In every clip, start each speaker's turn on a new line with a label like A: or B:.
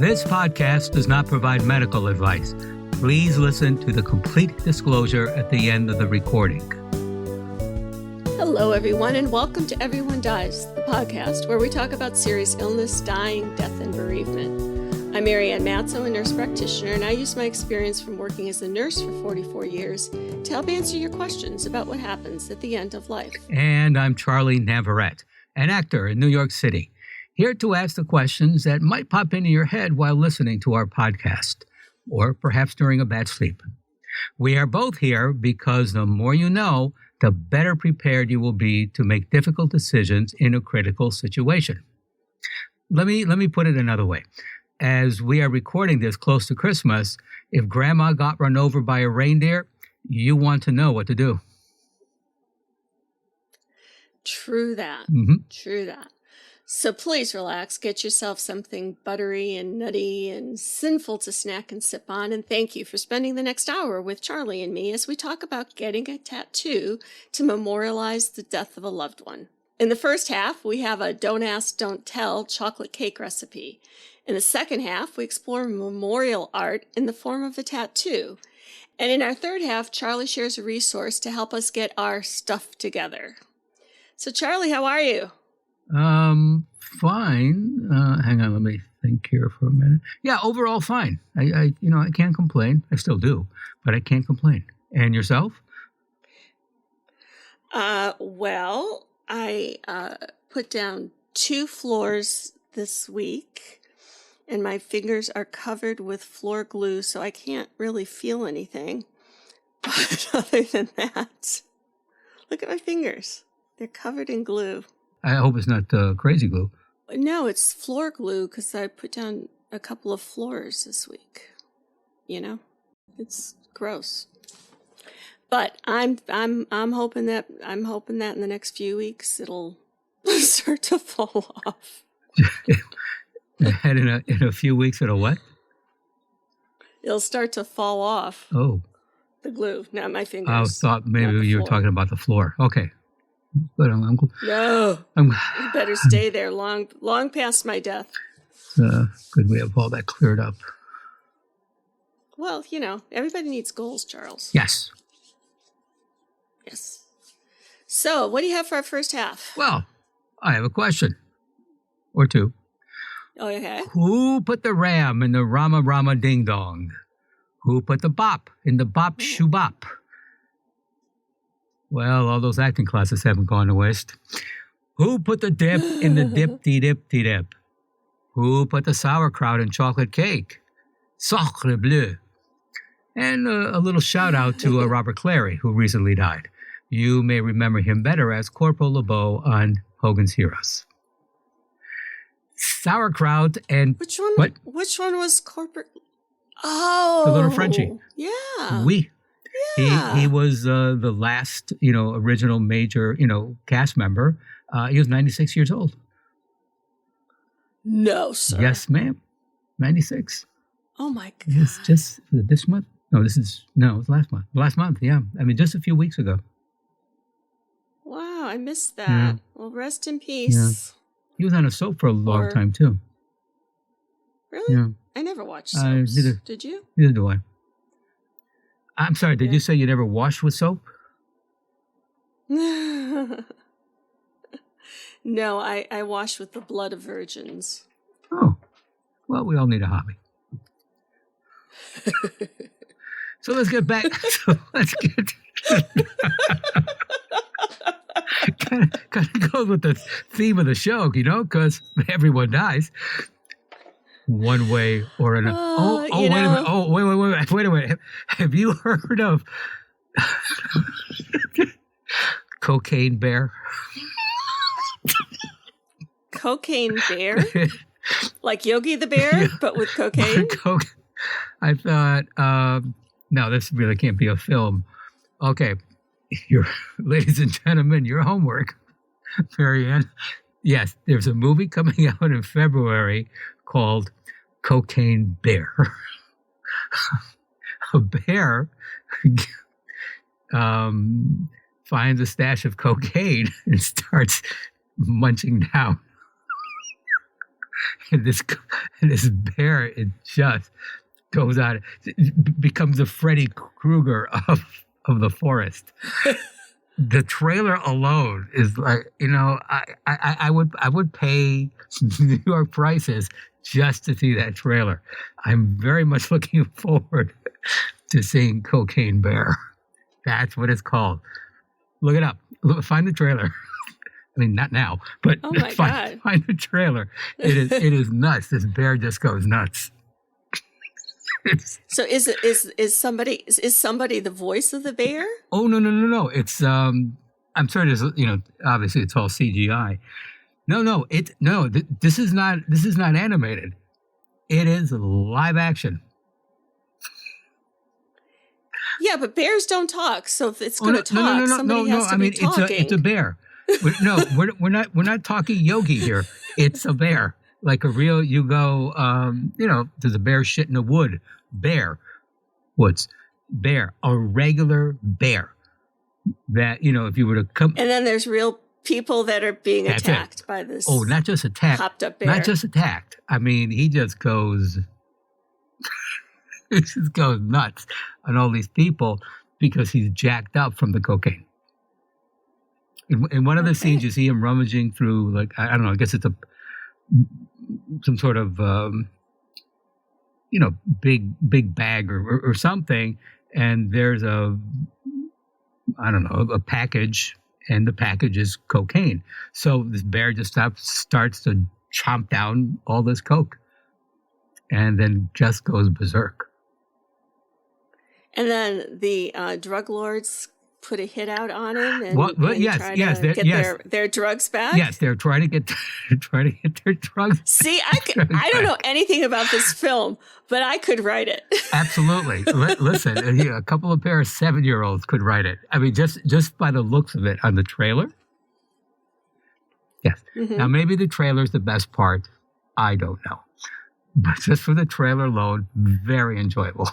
A: This podcast does not provide medical advice. Please listen to the complete disclosure at the end of the recording.
B: Hello, everyone, and welcome to Everyone Dies, the podcast where we talk about serious illness, dying, death, and bereavement. I'm Marianne Matzo, a nurse practitioner, and I use my experience from working as a nurse for 44 years to help answer your questions about what happens at the end of life.
A: And I'm Charlie Navarrete, an actor in New York City, here to ask the questions that might pop into your head while listening to our podcast, or perhaps during a bad sleep. We are both here because the more you know, the better prepared you will be to make difficult decisions in a critical situation. Let me put it another way. As we are recording this close to Christmas, if Grandma got run over by a reindeer, you want to know what to do.
B: True that. True that. So please relax, get yourself something buttery and nutty and sinful to snack and sip on, and thank you for spending the next hour with Charlie and me as we talk about getting a tattoo to memorialize the death of a loved one. In the first half, we have a don't ask, don't tell chocolate cake recipe. In the second half, we explore memorial art in the form of a tattoo. And in our third half, Charlie shares a resource to help us get our stuff together. So Charlie, how are you?
A: Fine. Hang on, let me think here for a minute. Yeah, overall fine. I can't complain. I still do, but I can't complain. And yourself?
B: Well, I put down 2 floors this week, and my fingers are covered with floor glue, so I can't really feel anything. But other than that, look at my fingers. They're covered in glue.
A: I hope it's not crazy glue.
B: No, it's floor glue because I put down a couple of floors this week. You know, it's gross. But I'm hoping that in the next few weeks it'll start to fall off.
A: And in a few weeks it'll what?
B: It'll start to fall off.
A: Oh,
B: the glue, not my fingers.
A: I thought maybe you were talking about the floor. Okay. But
B: No, you better stay there long past my death.
A: Good we have all that cleared up.
B: Well, everybody needs goals, Charles.
A: Yes.
B: Yes. So, what do you have for our first half?
A: Well, I have a question. Or two.
B: Okay.
A: Who put the ram in the Rama Rama Ding Dong? Who put the bop in the bop shoo bop? Well, all those acting classes haven't gone to waste. Who put the dip in the dip-de-dip-de-dip? Who put the sauerkraut in chocolate cake? Sacre bleu. And a little shout out to Robert Clary, who recently died. You may remember him better as Corporal LeBeau on Hogan's Heroes. Sauerkraut and...
B: Which one?
A: What?
B: Which one was corporate? Oh.
A: The little Frenchie.
B: Yeah.
A: Oui.
B: Yeah.
A: He was the last, original major, cast member. He was 96 years old.
B: No, sir.
A: Yes, ma'am. 96.
B: Oh, my God.
A: It's just this month? No, it was last month. Last month, yeah. I mean, just a few weeks ago.
B: Wow, I missed that.
A: Yeah.
B: Well, rest in peace.
A: Yeah. He was on a soap for a long time, too.
B: Really?
A: Yeah.
B: I never watched soaps. Did you?
A: Neither do I. I'm sorry, did you say you never washed with soap?
B: No, I wash with the blood of virgins.
A: Oh, well, we all need a hobby. So let's get back. Kind of goes with the theme of the show, because everyone dies. One way or another. Wait a minute. Oh, wait a minute. Have you heard of Cocaine Bear?
B: Cocaine Bear? Like Yogi the Bear, but with cocaine?
A: I thought, no, this really can't be a film. Okay, ladies and gentlemen, your homework, Marianne. Yes, there's a movie coming out in February called Cocaine Bear. A bear finds a stash of cocaine and starts munching down. and this bear, it just goes out, it becomes the Freddy Krueger of the forest. The trailer alone is like, I would pay New York prices just to see that trailer. I'm very much looking forward to seeing Cocaine Bear. That's what it's called. Look it up. Find the trailer. I mean, not now, but
B: oh my God.
A: Find the trailer. It is nuts. This bear just goes nuts.
B: So is somebody the voice of the bear?
A: Oh no! It's I'm sorry. Obviously it's all CGI. This is not animated. It is live action.
B: Yeah, but bears don't talk, so if it's going to talk, somebody has to be talking.
A: It's a bear. We're not talking Yogi here. It's a bear, like a real. You go, there's a bear shit in the woods, bear, a regular bear. That if you were to come,
B: and then there's real people that are being attacked by this.
A: Oh, not just attacked,
B: hopped up bear.
A: Not just attacked. I mean, he just goes. He just goes nuts on all these people because he's jacked up from the cocaine. In one of the scenes, you see him rummaging through, like, I don't know, I guess it's some sort of, big bag or something. And there's a package, and the package is cocaine. So this bear just starts to chomp down all this coke and then just goes berserk.
B: And then the drug lords put a hit out on him and
A: try
B: to get their drugs back.
A: Yes, they're trying to get their drugs.
B: See, I don't know anything about this film, but I could write it.
A: Absolutely. Listen, a couple of pair of 7-year-olds could write it. I mean, just by the looks of it on the trailer. Yes. Mm-hmm. Now, maybe the trailer's the best part. I don't know. But just for the trailer alone, very enjoyable.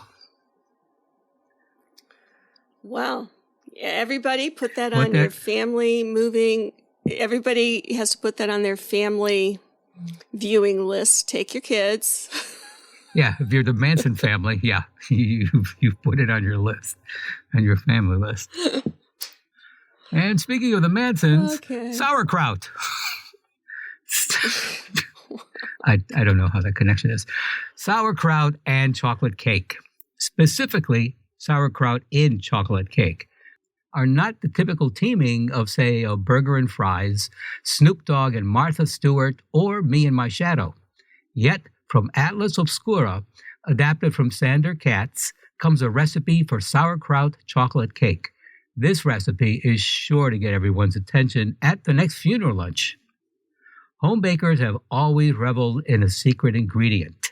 B: Wow. Everybody put that on your family moving. Everybody has to put that on their family viewing list. Take your kids.
A: Yeah, if you're the Manson family, yeah, you've put it on your list, on your family list. And speaking of the Mansons, sauerkraut. I don't know how that connection is. Sauerkraut and chocolate cake. Specifically, sauerkraut in chocolate cake are not the typical teaming of, say, a burger and fries, Snoop Dogg and Martha Stewart, or Me and My Shadow. Yet, from Atlas Obscura, adapted from Sandor Katz, comes a recipe for sauerkraut chocolate cake. This recipe is sure to get everyone's attention at the next funeral lunch. Home bakers have always reveled in a secret ingredient.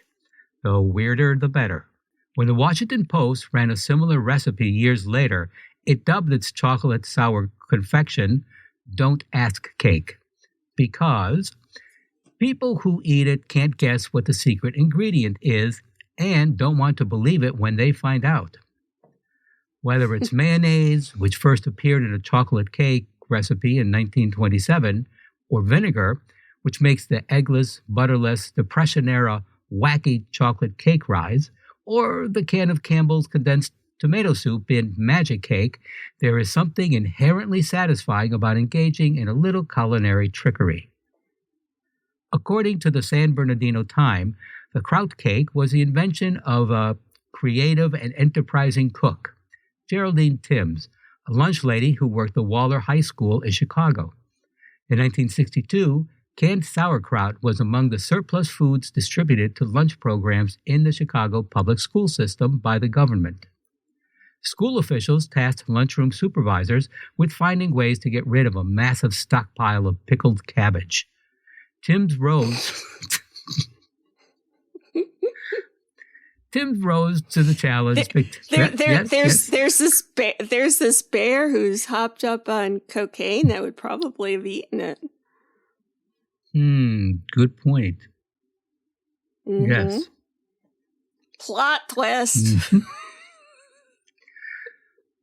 A: The weirder, the better. When the Washington Post ran a similar recipe years later, it dubbed its chocolate sour confection Don't Ask Cake, because people who eat it can't guess what the secret ingredient is and don't want to believe it when they find out. Whether it's mayonnaise, which first appeared in a chocolate cake recipe in 1927, or vinegar, which makes the eggless, butterless, Depression-era wacky chocolate cake rise, or the can of Campbell's condensed tomato soup in Magic Cake, there is something inherently satisfying about engaging in a little culinary trickery. According to the San Bernardino Time, the kraut cake was the invention of a creative and enterprising cook, Geraldine Timms, a lunch lady who worked the Waller High School in Chicago. In 1962, canned sauerkraut was among the surplus foods distributed to lunch programs in the Chicago public school system by the government. School officials tasked lunchroom supervisors with finding ways to get rid of a massive stockpile of pickled cabbage. Timms rose to the challenge.
B: There's this bear who's hopped up on cocaine that would probably have eaten it.
A: Good point.
B: Mm-hmm.
A: Yes.
B: Plot twist.
A: Mm-hmm.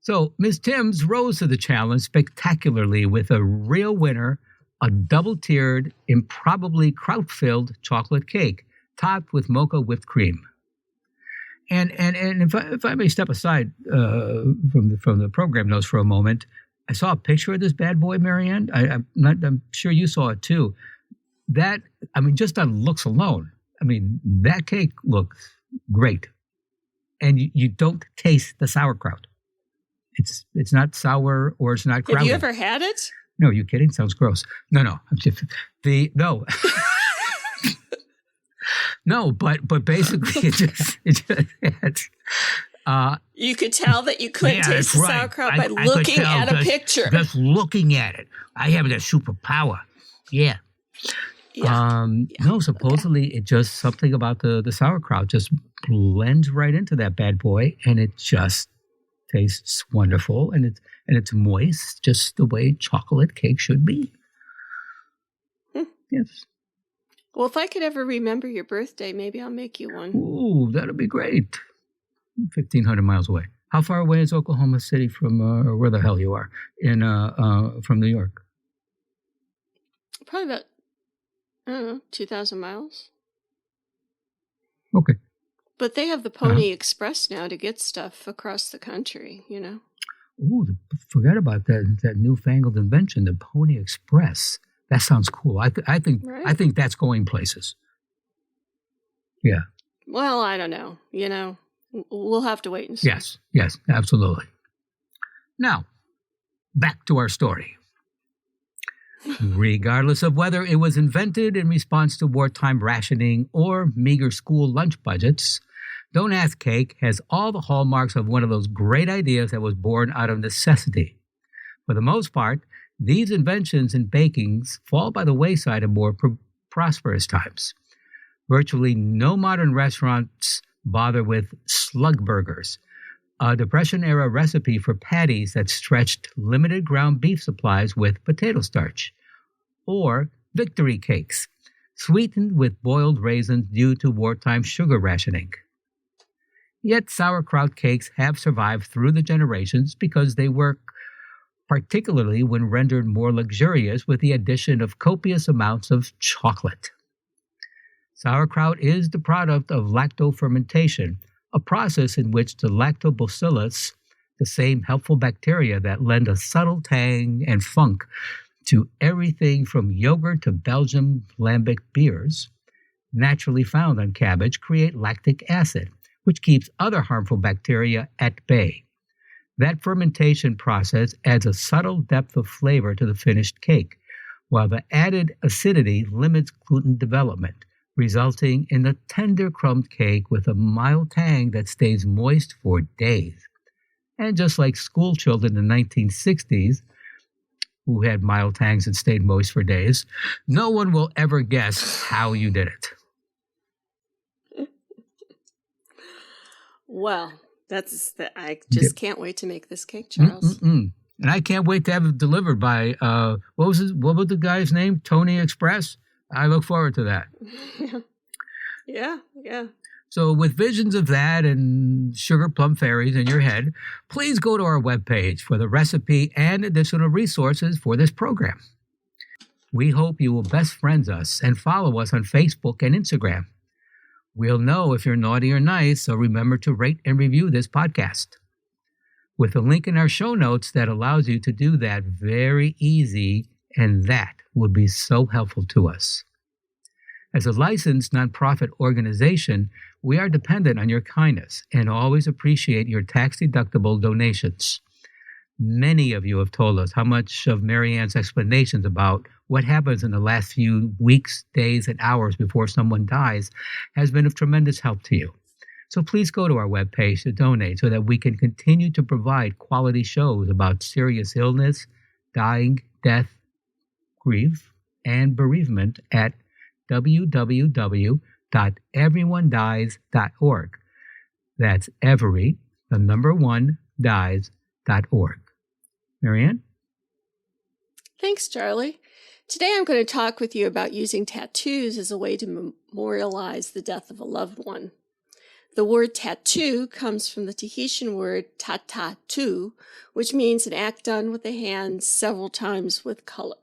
A: So, Ms. Timms rose to the challenge spectacularly with a real winner, a double-tiered, improbably kraut-filled chocolate cake topped with mocha whipped cream. And if I may step aside from the program notes for a moment, I saw a picture of this bad boy, Marianne. I'm sure you saw it too. Just on looks alone, that cake looks great, and you don't taste the sauerkraut. It's not sour or it's not crowded.
B: Have you ever had it?
A: No, are you kidding? Sounds gross. No. I'm just no. No, but basically it's
B: you could tell that you couldn't taste the sauerkraut by looking at a picture.
A: Just looking at it. I have that superpower. Yeah. No, supposedly it just something about the sauerkraut just blends right into that bad boy, and it just tastes wonderful, and it's moist, just the way chocolate cake should be. Yes.
B: Well, if I could ever remember your birthday, maybe I'll make you one.
A: Ooh, that'd be great. 1,500 miles away. How far away is Oklahoma City from or where the hell you are from New York?
B: Probably about, I don't know, 2,000 miles.
A: Okay.
B: But they have the Pony Express now to get stuff across the country, you know.
A: Ooh, forget about that newfangled invention, the Pony Express. That sounds cool. I think that's going places. Yeah.
B: Well, I don't know. You know, we'll have to wait and see.
A: Yes, absolutely. Now, back to our story. Regardless of whether it was invented in response to wartime rationing or meager school lunch budgets, Don't Ask Cake has all the hallmarks of one of those great ideas that was born out of necessity. For the most part, these inventions and bakings fall by the wayside in more prosperous times. Virtually no modern restaurants bother with slug burgers, a Depression-era recipe for patties that stretched limited ground beef supplies with potato starch, or victory cakes, sweetened with boiled raisins due to wartime sugar rationing. Yet sauerkraut cakes have survived through the generations because they work particularly when rendered more luxurious with the addition of copious amounts of chocolate. Sauerkraut is the product of lactofermentation, a process in which the lactobacillus, the same helpful bacteria that lend a subtle tang and funk to everything from yogurt to Belgian lambic beers, naturally found on cabbage, create lactic acid, which keeps other harmful bacteria at bay. That fermentation process adds a subtle depth of flavor to the finished cake, while the added acidity limits gluten development, resulting in a tender crumbed cake with a mild tang that stays moist for days. And just like school children in the 1960s, who had mild tangs and stayed moist for days, no one will ever guess how you did it.
B: Well, I just can't wait to make this cake, Charles.
A: And I can't wait to have it delivered by, what was the guy's name? Tony Express? I look forward to that.
B: Yeah.
A: So with visions of that and sugar plum fairies in your head, please go to our webpage for the recipe and additional resources for this program. We hope you will best friend us and follow us on Facebook and Instagram. We'll know if you're naughty or nice, so remember to rate and review this podcast. With a link in our show notes that allows you to do that very easy, and that would be so helpful to us. As a licensed nonprofit organization, we are dependent on your kindness and always appreciate your tax-deductible donations. Many of you have told us how much of Marianne's explanations about what happens in the last few weeks, days, and hours before someone dies has been of tremendous help to you. So please go to our webpage to donate so that we can continue to provide quality shows about serious illness, dying, death, grief, and bereavement at www.everyonedies.org. That's every, the number one, dies.org. Marianne?
B: Thanks, Charlie. Today I'm going to talk with you about using tattoos as a way to memorialize the death of a loved one. The word tattoo comes from the Tahitian word tatatu, which means an act done with the hands several times with color.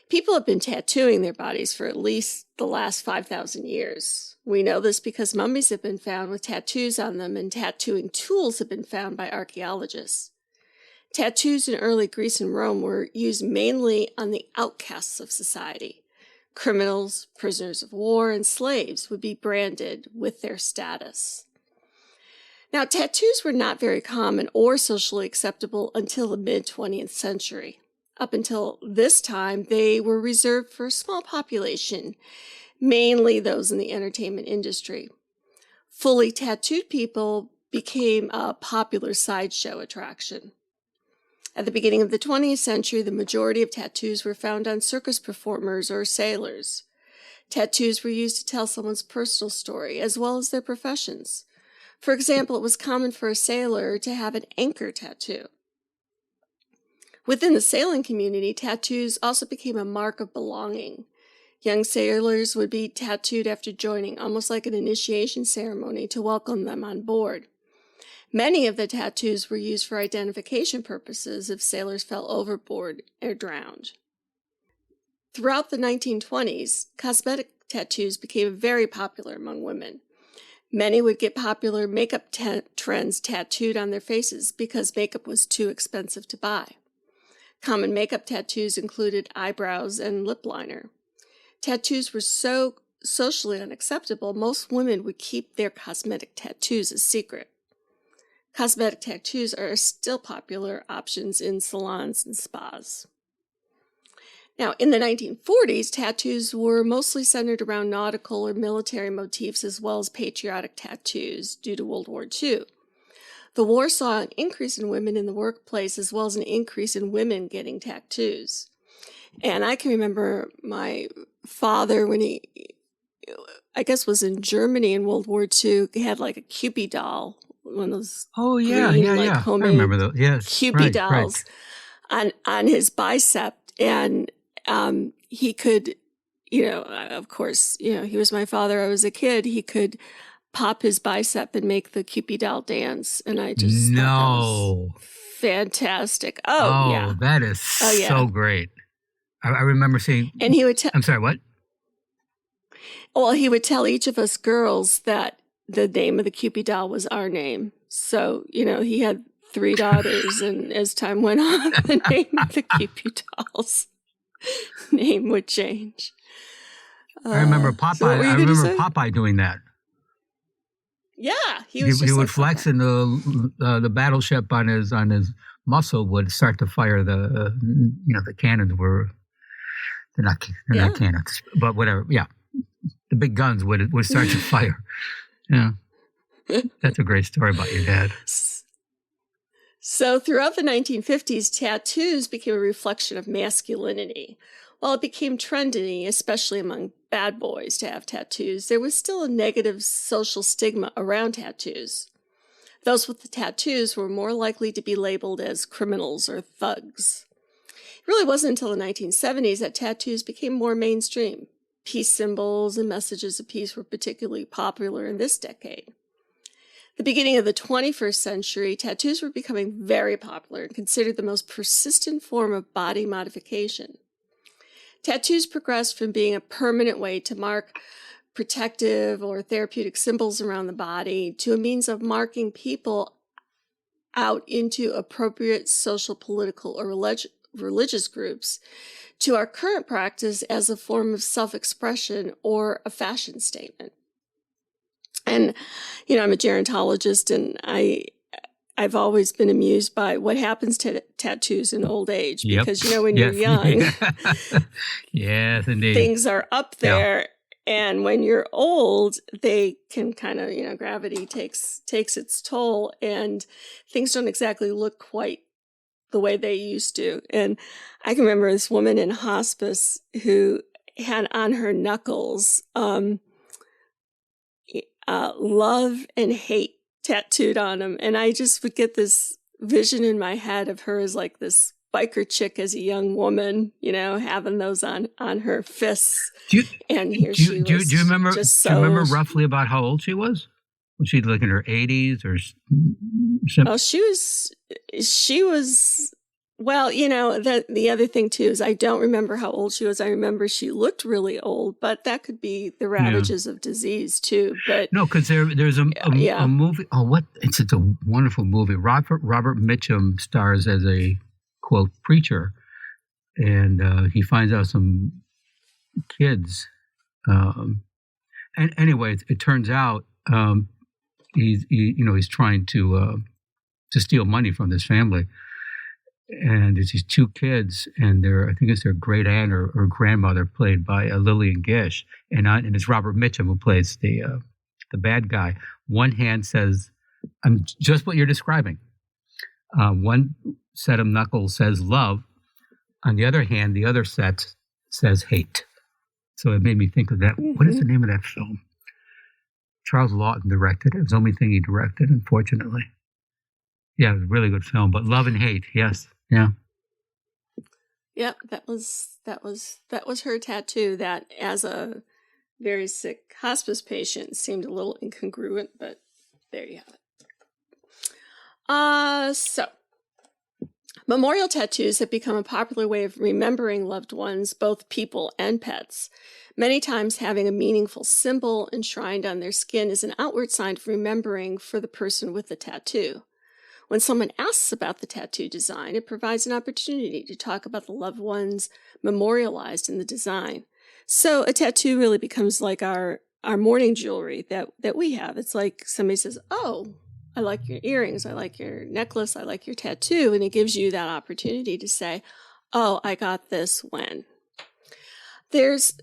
B: People have been tattooing their bodies for at least the last 5,000 years. We know this because mummies have been found with tattoos on them, and tattooing tools have been found by archaeologists. Tattoos in early Greece and Rome were used mainly on the outcasts of society. Criminals, prisoners of war, and slaves would be branded with their status. Now, tattoos were not very common or socially acceptable until the mid-20th century. Up until this time, they were reserved for a small population, mainly those in the entertainment industry. Fully tattooed people became a popular sideshow attraction. At the beginning of the 20th century, the majority of tattoos were found on circus performers or sailors. Tattoos were used to tell someone's personal story, as well as their professions. For example, it was common for a sailor to have an anchor tattoo. Within the sailing community, tattoos also became a mark of belonging. Young sailors would be tattooed after joining, almost like an initiation ceremony to welcome them on board. Many of the tattoos were used for identification purposes if sailors fell overboard or drowned. Throughout the 1920s, cosmetic tattoos became very popular among women. Many would get popular makeup trends tattooed on their faces because makeup was too expensive to buy. Common makeup tattoos included eyebrows and lip liner. Tattoos were so socially unacceptable, most women would keep their cosmetic tattoos a secret. Cosmetic tattoos are still popular options in salons and spas. Now, in the 1940s, tattoos were mostly centered around nautical or military motifs as well as patriotic tattoos due to World War II. The war saw an increase in women in the workplace as well as an increase in women getting tattoos. And I can remember my father, when he, I guess, was in Germany in World War II, he had like a Cupid doll. One of those green, homemade
A: I remember those. Yes,
B: Cupid dolls on his bicep, and he could, of course, he was my father. I was a kid. He could pop his bicep and make the Cupid doll dance, and I just thought that was fantastic. Oh yeah,
A: that is so great. I remember seeing.
B: And he would tell.
A: I'm sorry, what?
B: Well, he would tell each of us girls that the name of the Cupid doll was our name. So, he had 3 daughters, and as time went on, the name of the Cupid doll's name would change.
A: I remember Popeye.
B: So
A: Popeye doing that.
B: Yeah,
A: he would flex, and the battleship on his muscle would start to fire the cannons were they're not cannons, but whatever. Yeah, the big guns would start to fire. Yeah, that's a great story about your dad.
B: So throughout the 1950s, tattoos became a reflection of masculinity. While it became trendy, especially among bad boys, to have tattoos, there was still a negative social stigma around tattoos. Those with the tattoos were more likely to be labeled as criminals or thugs. It really wasn't until the 1970s that tattoos became more mainstream. Peace symbols and messages of peace were particularly popular in this decade. The beginning of the 21st century, tattoos were becoming very popular and considered the most persistent form of body modification. Tattoos progressed from being a permanent way to mark protective or therapeutic symbols around the body to a means of marking people out into appropriate social, political, or religious groups, to our current practice as a form of self-expression or a fashion statement. And, I'm a gerontologist, and I've always been amused by what happens to tattoos in old age. Because, when you're young,
A: yes, indeed,
B: things are up there. Yeah. And when you're old, they can kind of, gravity takes its toll, and things don't exactly look quite the way they used to. And I can remember this woman in hospice who had on her knuckles love and hate tattooed on them. And I just would get this vision in my head of her as like this biker chick as a young woman, having those on her fists.
A: Do you remember roughly about how old she was? Was she like in her 80s or?
B: Oh, she was Well, the other thing too is I don't remember how old she was. I remember she looked really old, but that could be the ravages of disease too. But
A: no, because there's a movie. Oh, what? It's a wonderful movie. Robert Mitchum stars as a quote preacher, and he finds out some kids. And anyway, it turns out he's trying to steal money from this family. And there's these two kids, and I think it's their great aunt or grandmother, played by Lillian Gish, and it's Robert Mitchum who plays the bad guy. One hand says, "I'm just what you're describing." One set of knuckles says love. On the other hand, the other set says hate. So it made me think of that. Mm-hmm. What is the name of that film? Charles Lawton directed it. It was the only thing he directed, unfortunately. Yeah, it was a really good film. But Love and Hate, yes. Yeah.
B: Yep, that was her tattoo. That, as a very sick hospice patient, seemed a little incongruent, but there you have it. So memorial tattoos have become a popular way of remembering loved ones, both people and pets. Many times having a meaningful symbol enshrined on their skin is an outward sign of remembering for the person with the tattoo. When someone asks about the tattoo design, it provides an opportunity to talk about the loved ones memorialized in the design. So a tattoo really becomes like our mourning jewelry that we have. It's like somebody says, "Oh, I like your earrings, I like your necklace, I like your tattoo," and it gives you that opportunity to say, "Oh, I got this when." There's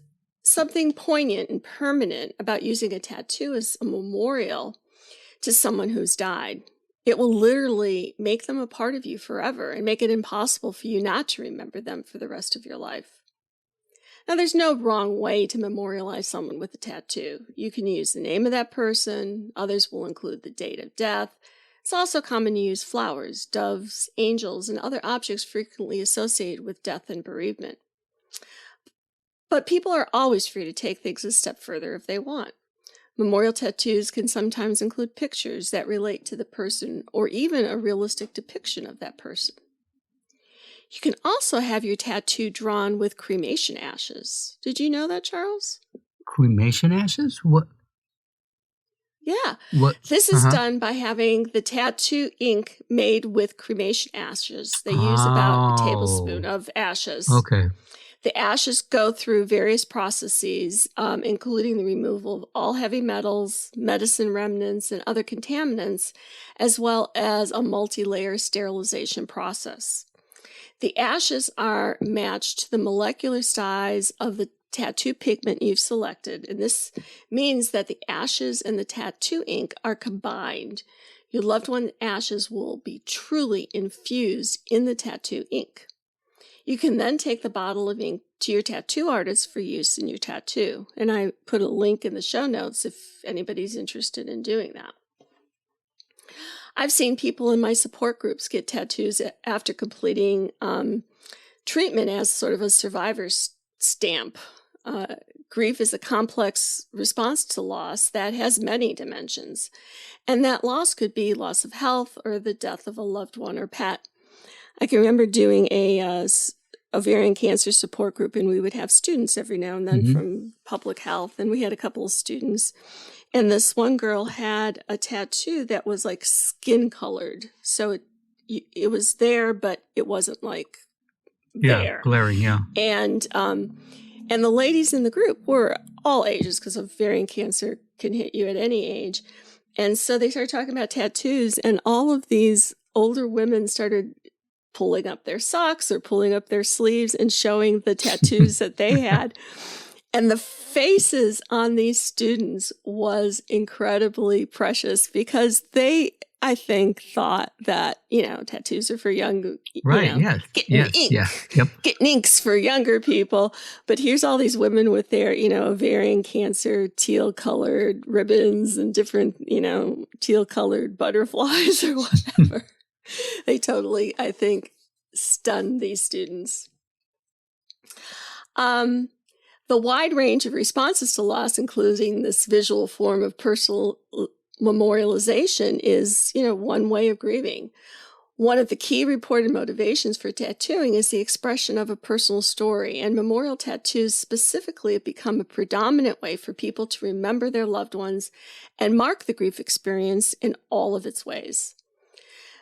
B: something poignant and permanent about using a tattoo as a memorial to someone who's died. It will literally make them a part of you forever and make it impossible for you not to remember them for the rest of your life. Now, there's no wrong way to memorialize someone with a tattoo. You can use the name of that person. Others will include the date of death. It's also common to use flowers, doves, angels, and other objects frequently associated with death and bereavement. But people are always free to take things a step further if they want. Memorial tattoos can sometimes include pictures that relate to the person or even a realistic depiction of that person. You can also have your tattoo drawn with cremation ashes. Did you know that, Charles?
A: Cremation ashes? What?
B: Yeah.
A: What?
B: This is done by having the tattoo ink made with cremation ashes. They use about a tablespoon of ashes.
A: Okay.
B: The ashes go through various processes, including the removal of all heavy metals, medicine remnants, and other contaminants, as well as a multi-layer sterilization process. The ashes are matched to the molecular size of the tattoo pigment you've selected, and this means that the ashes and the tattoo ink are combined. Your loved one's ashes will be truly infused in the tattoo ink. You can then take the bottle of ink to your tattoo artist for use in your tattoo. And I put a link in the show notes if anybody's interested in doing that. I've seen people in my support groups get tattoos after completing treatment as sort of a survivor's stamp. Grief is a complex response to loss that has many dimensions. And that loss could be loss of health or the death of a loved one or pet. I can remember doing a ovarian cancer support group, and we would have students every now and then from public health, and we had a couple of students, and this one girl had a tattoo that was like skin colored, so it was there, but it wasn't like there.
A: Glaring, yeah.
B: And the ladies in the group were all ages, because ovarian cancer can hit you at any age, and so they started talking about tattoos, and all of these older women started pulling up their socks or pulling up their sleeves and showing the tattoos that they had. And the faces on these students was incredibly precious because they, I think, thought that, tattoos are for young,
A: right, yes,
B: getting ink,
A: yep.
B: Getting inks for younger people. But here's all these women with their, ovarian cancer, teal-colored ribbons and different, teal-colored butterflies or whatever. They totally, I think, stunned these students. The wide range of responses to loss, including this visual form of personal memorialization, is, one way of grieving. One of the key reported motivations for tattooing is the expression of a personal story, and memorial tattoos specifically have become a predominant way for people to remember their loved ones and mark the grief experience in all of its ways.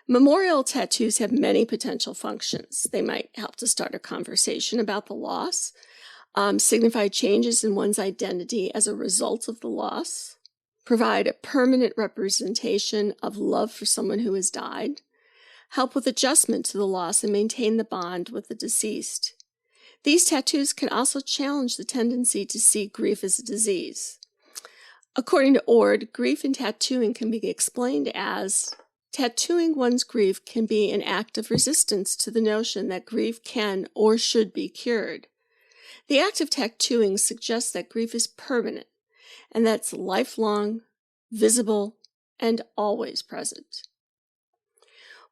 B: Memorial tattoos have many potential functions. They might help to start a conversation about the loss, signify changes in one's identity as a result of the loss, provide a permanent representation of love for someone who has died, help with adjustment to the loss, and maintain the bond with the deceased. These tattoos can also challenge the tendency to see grief as a disease. According to Ord, grief in tattooing can be explained as tattooing one's grief can be an act of resistance to the notion that grief can or should be cured. The act of tattooing suggests that grief is permanent and that's lifelong, visible, and always present.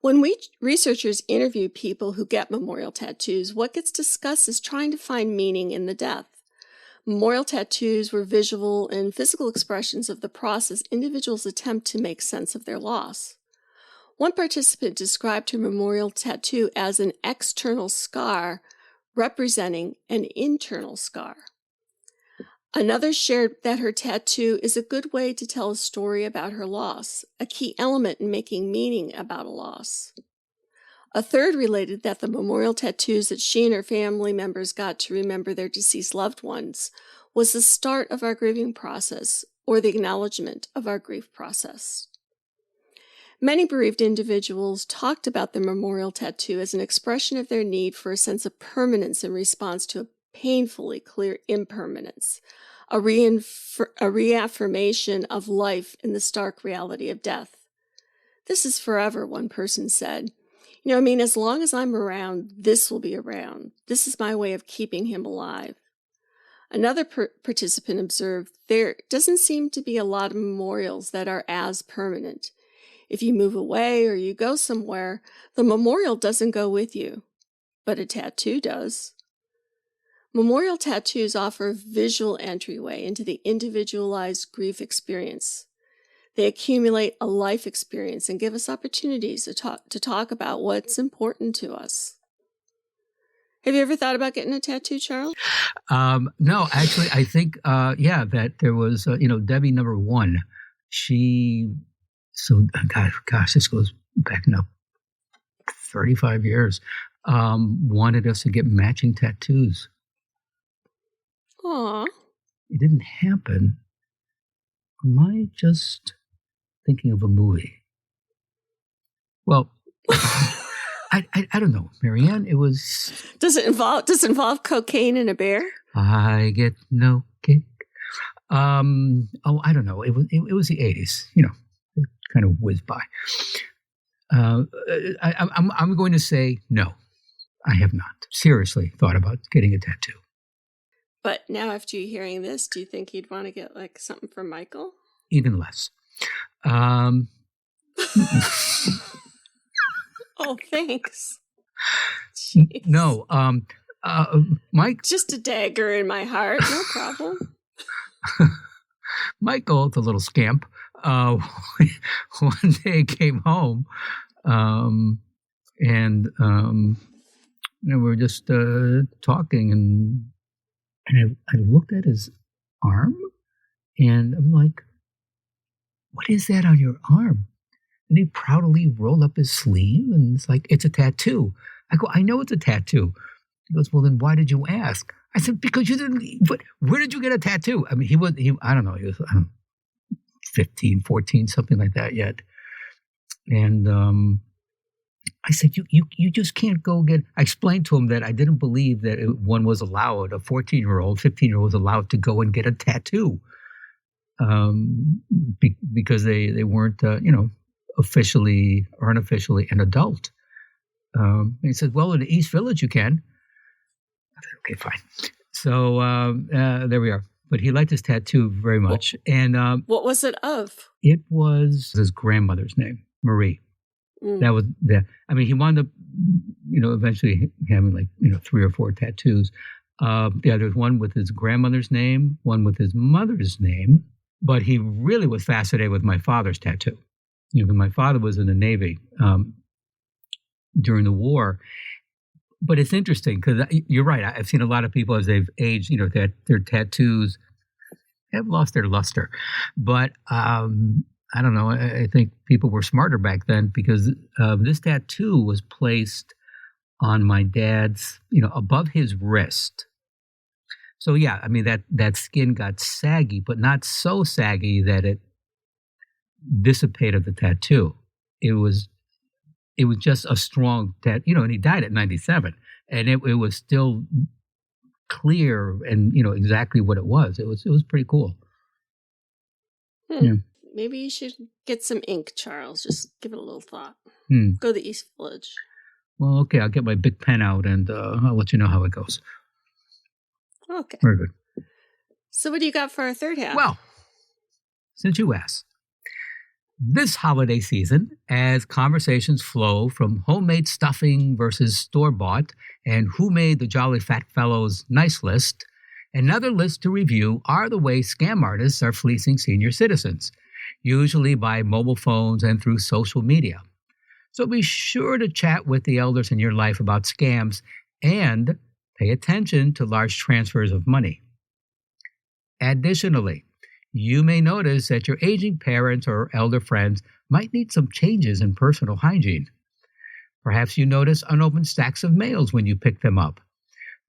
B: When researchers interview people who get memorial tattoos, what gets discussed is trying to find meaning in the death. Memorial tattoos were visual and physical expressions of the process individuals attempt to make sense of their loss. One participant described her memorial tattoo as an external scar representing an internal scar. Another shared that her tattoo is a good way to tell a story about her loss, a key element in making meaning about a loss. A third related that the memorial tattoos that she and her family members got to remember their deceased loved ones was the start of our grieving process or the acknowledgement of our grief process. Many bereaved individuals talked about the memorial tattoo as an expression of their need for a sense of permanence in response to a painfully clear impermanence, a reaffirmation of life in the stark reality of death. This is forever, one person said. As long as I'm around, this will be around. This is my way of keeping him alive. Another participant observed, there doesn't seem to be a lot of memorials that are as permanent. If you move away or you go somewhere, the memorial doesn't go with you, but a tattoo does. Memorial tattoos offer a visual entryway into the individualized grief experience. They accumulate a life experience and give us opportunities to talk about what's important to us. Have you ever thought about getting a tattoo, Charles?
A: No, actually, I think, that there was, Debbie number one. This goes back now 35 years, wanted us to get matching tattoos.
B: Aww.
A: It didn't happen. Am I just thinking of a movie? Well, I don't know, Marianne. It was.
B: Does it involve cocaine and a bear?
A: I get no kick. I don't know. It was the 80s. It kind of whizzed by. I'm going to say no. I have not seriously thought about getting a tattoo.
B: But now, after you hearing this, do you think you'd want to get something for Michael?
A: Even less.
B: Oh, thanks. Jeez.
A: No, Mike.
B: Just a dagger in my heart, no problem.
A: Michael, the little scamp, one day came home, and we were just talking, and I looked at his arm, and I'm like, "What is that on your arm?" And he proudly rolled up his sleeve, and it's like, "It's a tattoo." I go, "I know it's a tattoo." He goes, "Well, then why did you ask?" I said, "Because you didn't, but where did you get a tattoo?" I mean, I don't know, he was 15, 14, something like that yet. And I said, you just can't go get, I explained to him that I didn't believe that one was allowed, a 14-year-old, 15-year-old was allowed to go and get a tattoo because they weren't, officially or unofficially an adult. And he said, "Well, in the East Village you can." I said, "Okay, fine." So there we are. But he liked his tattoo very much. And
B: what was it of?
A: It was his grandmother's name, Marie. That was he wound up, eventually having 3 or 4 tattoos. There's one with his grandmother's name, one with his mother's name. But he really was fascinated with my father's tattoo. My father was in the Navy. during the war. But it's interesting because you're right. I've seen a lot of people as they've aged, that their tattoos have lost their luster. But I don't know. I think people were smarter back then because this tattoo was placed on my dad's, above his wrist. So yeah, I mean that skin got saggy, but not so saggy that it dissipated the tattoo. It was just a strong tattoo, and he died at 97, and it was still clear and exactly what it was. It was pretty cool.
B: Yeah. Maybe you should get some ink, Charles. Just give it a little thought. Go to the East Village.
A: Well, okay, I'll get my big pen out and I'll let you know how it goes.
B: Okay.
A: Very good.
B: So what do you got for our third half?
A: Well, since you asked, this holiday season, as conversations flow from homemade stuffing versus store-bought and who made the Jolly Fat Fellows nice list, another list to review are the ways scam artists are fleecing senior citizens, usually by mobile phones and through social media. So be sure to chat with the elders in your life about scams and pay attention to large transfers of money. Additionally, you may notice that your aging parents or elder friends might need some changes in personal hygiene. Perhaps you notice unopened stacks of mails when you pick them up.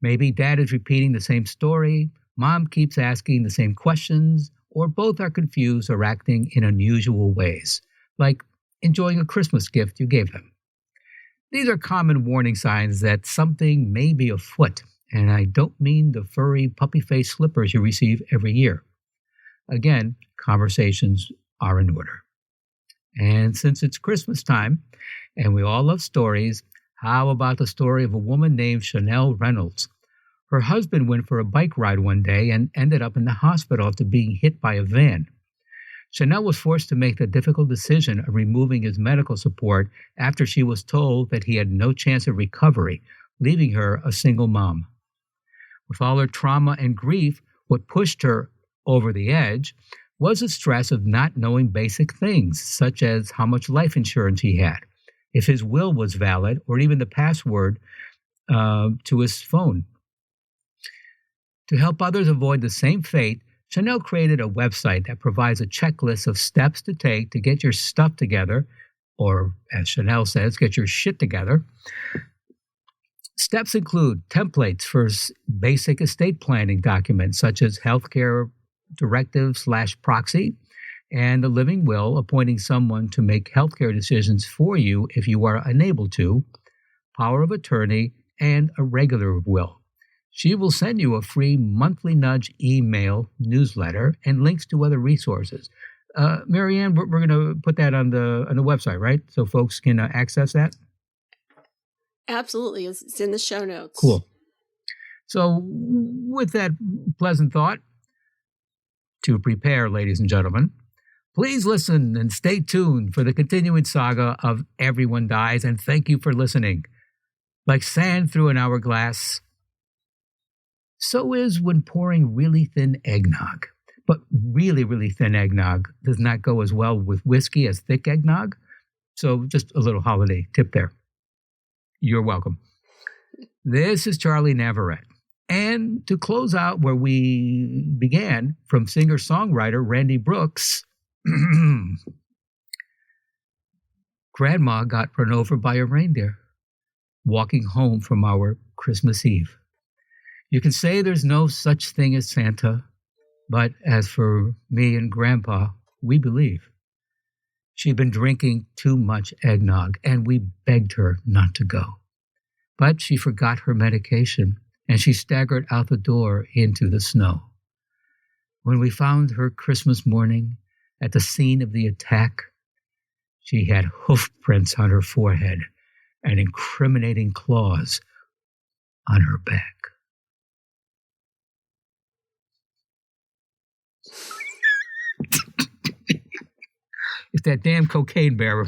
A: Maybe dad is repeating the same story, mom keeps asking the same questions, or both are confused or acting in unusual ways, like enjoying a Christmas gift you gave them. These are common warning signs that something may be afoot, and I don't mean the furry puppy-faced slippers you receive every year. Again, conversations are in order. And since it's Christmas time, and we all love stories, how about the story of a woman named Chanel Reynolds? Her husband went for a bike ride one day and ended up in the hospital after being hit by a van. Chanel was forced to make the difficult decision of removing his medical support after she was told that he had no chance of recovery, leaving her a single mom. With all her trauma and grief, what pushed her over the edge was the stress of not knowing basic things, such as how much life insurance he had, if his will was valid, or even the password to his phone. To help others avoid the same fate, Chanel created a website that provides a checklist of steps to take to get your stuff together, or as Chanel says, get your shit together. Steps include templates for basic estate planning documents such as healthcare directive/proxy and a living will appointing someone to make healthcare decisions for you if you are unable to, power of attorney, and a regular will. She will send you a free monthly nudge email newsletter and links to other resources. Marianne, we're going to put that on the website, right? So folks can access that?
B: Absolutely. It's in the show notes.
A: Cool. So with that pleasant thought, to prepare, ladies and gentlemen, please listen and stay tuned for the continuing saga of Everyone Dies, and thank you for listening. Like sand through an hourglass, so is when pouring really thin eggnog. But really, really thin eggnog does not go as well with whiskey as thick eggnog. So just a little holiday tip there. You're welcome. This is Charlie Navarrete. And to close out where we began, from singer-songwriter Randy Brooks, Grandma got run over by a reindeer walking home from our Christmas Eve. You can say there's no such thing as Santa, but as for me and Grandpa, we believe. She'd been drinking too much eggnog, and we begged her not to go. But she forgot her medication, and she staggered out the door into the snow. When we found her Christmas morning at the scene of the attack, she had hoof prints on her forehead and incriminating claws on her back. It's that damn cocaine bear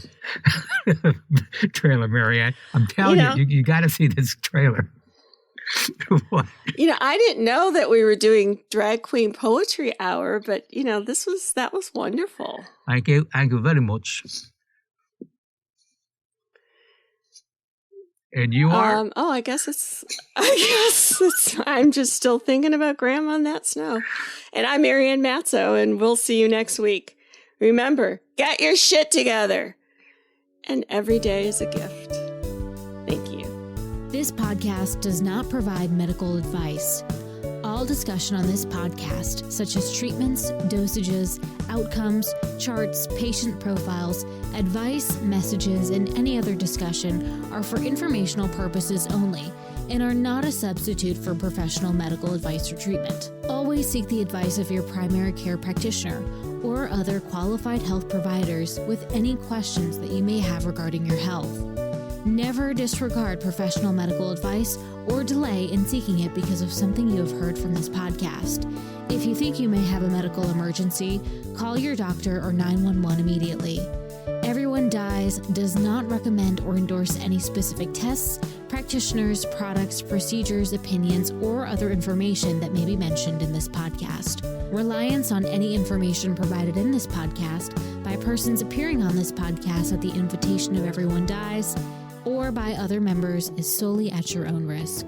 A: trailer, Marianne. I'm telling you got to see this trailer. What?
B: I didn't know that we were doing Drag Queen Poetry Hour, but that was wonderful.
A: Thank you very much. And you are?
B: I guess I'm just still thinking about Grandma and that snow. And I'm Marianne Matzo, and we'll see you next week. Remember, get your shit together. And every day is a gift. Thank you.
C: This podcast does not provide medical advice. All discussion on this podcast, such as treatments, dosages, outcomes, charts, patient profiles, advice, messages, and any other discussion are for informational purposes only and are not a substitute for professional medical advice or treatment. Always seek the advice of your primary care practitioner or other qualified health providers with any questions that you may have regarding your health. Never disregard professional medical advice or delay in seeking it because of something you have heard from this podcast. If you think you may have a medical emergency, call your doctor or 911 immediately. Everyone Dies does not recommend or endorse any specific tests, practitioners, products, procedures, opinions, or other information that may be mentioned in this podcast. Reliance on any information provided in this podcast by persons appearing on this podcast at the invitation of Everyone Dies or by other members is solely at your own risk.